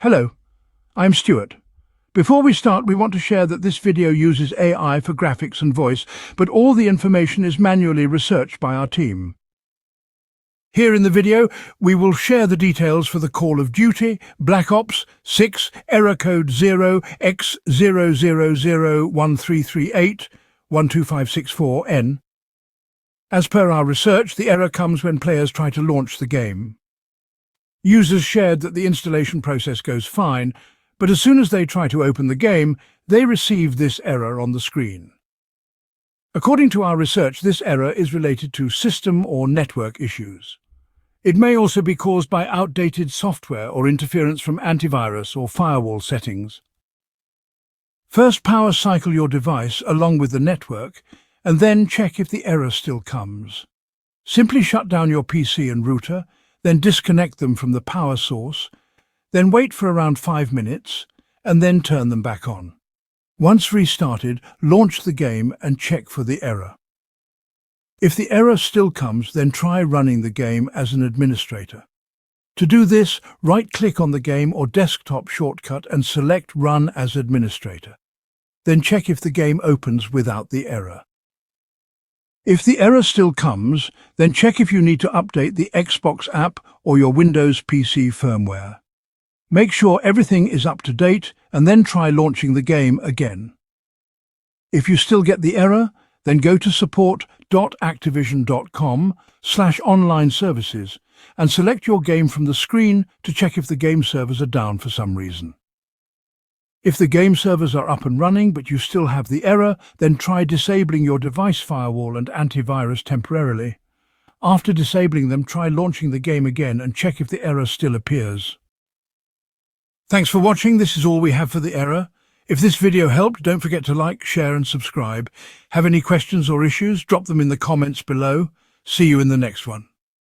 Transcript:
Hello, I'm Stuart. Before we start, we want to share that this video uses AI for graphics and voice, but all the information is manually researched by our team. Here in the video, we will share the details for the Call of Duty, Black Ops 6, error code 0x0001338 12564N. As per our research, the error comes when players try to launch the game. Users shared that the installation process goes fine, but as soon as they try to open the game, they receive this error on the screen. According to our research, this error is related to system or network issues. It may also be caused by outdated software or interference from antivirus or firewall settings. First, power cycle your device along with the network, and then check if the error still comes. Simply shut down your PC and router, then disconnect them from the power source, then wait for around 5 minutes, and then turn them back on. Once restarted, launch the game and check for the error. If the error still comes, then try running the game as an administrator. To do this, right-click on the game or desktop shortcut and select Run as Administrator. Then check if the game opens without the error. If the error still comes, then check if you need to update the Xbox app or your Windows PC firmware. Make sure everything is up to date and then try launching the game again. If you still get the error, then go to support.activision.com/online services and select your game from the screen to check if the game servers are down for some reason. If the game servers are up and running but you still have the error, then try disabling your device firewall and antivirus temporarily. After disabling them, try launching the game again and check if the error still appears. Thanks for watching. This is all we have for the error. If this video helped, don't forget to like, share and subscribe. Have any questions or issues? Drop them in the comments below. See you in the next one.